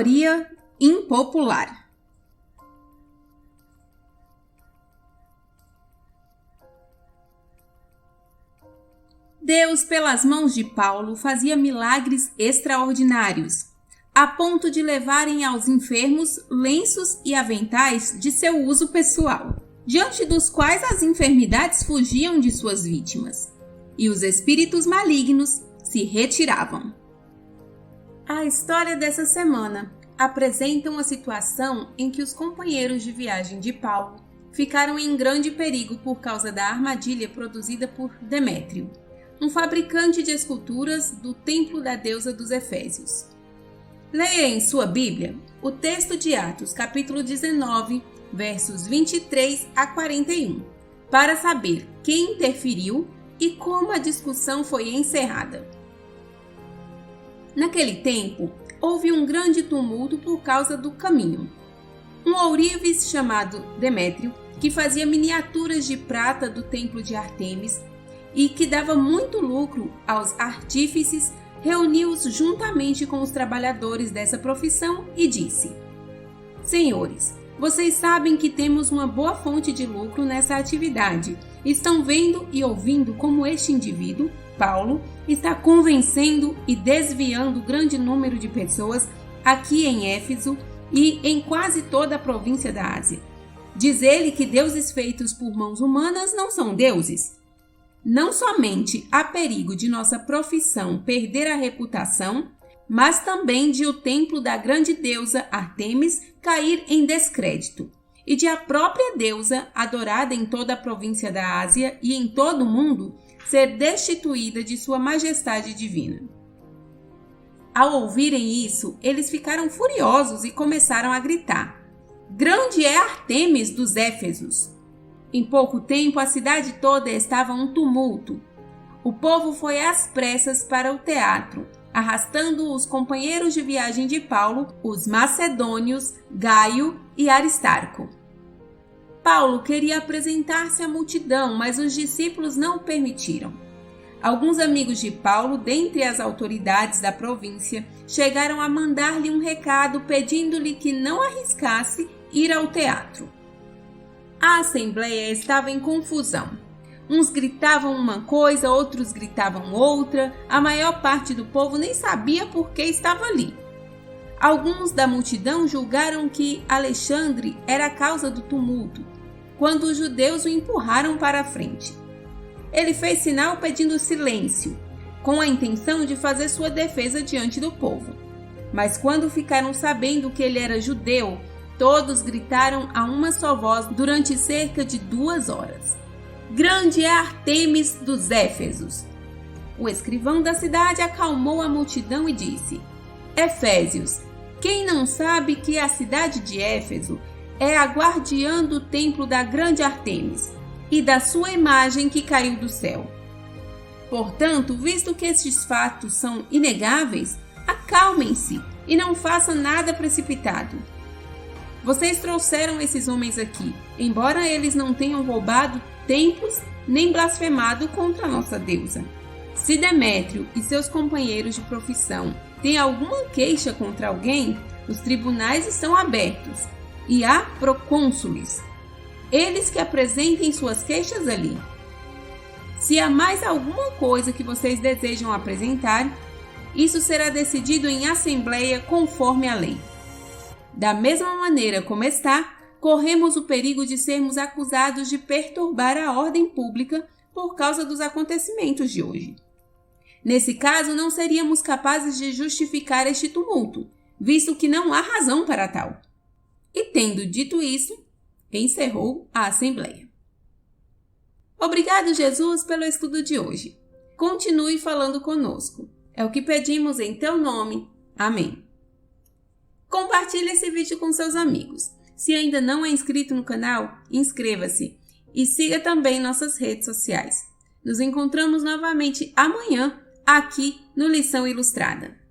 Teoria impopular. Deus, pelas mãos de Paulo, fazia milagres extraordinários, a ponto de levarem aos enfermos lenços e aventais de seu uso pessoal, diante dos quais as enfermidades fugiam de suas vítimas, e os espíritos malignos se retiravam. A história dessa semana apresenta uma situação em que os companheiros de viagem de Paulo ficaram em grande perigo por causa da armadilha produzida por Demétrio, um fabricante de esculturas do templo da deusa dos Efésios. Leia em sua Bíblia o texto de Atos, capítulo 19, versos 23 a 41, para saber quem interferiu e como a discussão foi encerrada. Naquele tempo, houve um grande tumulto por causa do caminho. Um ourives chamado Demétrio, que fazia miniaturas de prata do templo de Ártemis e que dava muito lucro aos artífices, reuniu-os juntamente com os trabalhadores dessa profissão e disse: Senhores, vocês sabem que temos uma boa fonte de lucro nessa atividade. Estão vendo e ouvindo como este indivíduo, Paulo, está convencendo e desviando grande número de pessoas aqui em Éfeso e em quase toda a província da Ásia. Diz ele que deuses feitos por mãos humanas não são deuses. Não somente há perigo de nossa profissão perder a reputação, mas também de o templo da grande deusa Ártemis cair em descrédito, e de a própria deusa, adorada em toda a província da Ásia e em todo o mundo, ser destituída de sua majestade divina. Ao ouvirem isso, eles ficaram furiosos e começaram a gritar: Grande é Ártemis dos Éfesos! Em pouco tempo, a cidade toda estava um tumulto. O povo foi às pressas para o teatro, arrastando os companheiros de viagem de Paulo, os macedônios, Gaio e Aristarco. Paulo queria apresentar-se à multidão, mas os discípulos não o permitiram. Alguns amigos de Paulo, dentre as autoridades da província, chegaram a mandar-lhe um recado pedindo-lhe que não arriscasse ir ao teatro. A assembleia estava em confusão. Uns gritavam uma coisa, outros gritavam outra. A maior parte do povo nem sabia por que estava ali. Alguns da multidão julgaram que Alexandre era a causa do tumulto, quando os judeus o empurraram para a frente. Ele fez sinal pedindo silêncio, com a intenção de fazer sua defesa diante do povo. Mas quando ficaram sabendo que ele era judeu, todos gritaram a uma só voz durante cerca de 2 horas: Grande é Ártemis dos Éfesos! O escrivão da cidade acalmou a multidão e disse: Efésios, quem não sabe que a cidade de Éfeso é a guardiã do templo da grande Ártemis e da sua imagem que caiu do céu? Portanto, visto que estes fatos são inegáveis, acalmem-se e não façam nada precipitado. Vocês trouxeram esses homens aqui, embora eles não tenham roubado templos nem blasfemado contra a nossa deusa. Se Demétrio e seus companheiros de profissão têm alguma queixa contra alguém, os tribunais estão abertos e há procônsules. Eles que apresentem suas queixas ali. Se há mais alguma coisa que vocês desejam apresentar, isso será decidido em assembleia conforme a lei. Da mesma maneira como está, corremos o perigo de sermos acusados de perturbar a ordem pública por causa dos acontecimentos de hoje. Nesse caso, não seríamos capazes de justificar este tumulto, visto que não há razão para tal. E tendo dito isso, encerrou a assembleia. Obrigado, Jesus, pelo estudo de hoje. Continue falando conosco. É o que pedimos em teu nome. Amém. Compartilhe esse vídeo com seus amigos. Se ainda não é inscrito no canal, inscreva-se e siga também nossas redes sociais. Nos encontramos novamente amanhã aqui no Lição Ilustrada.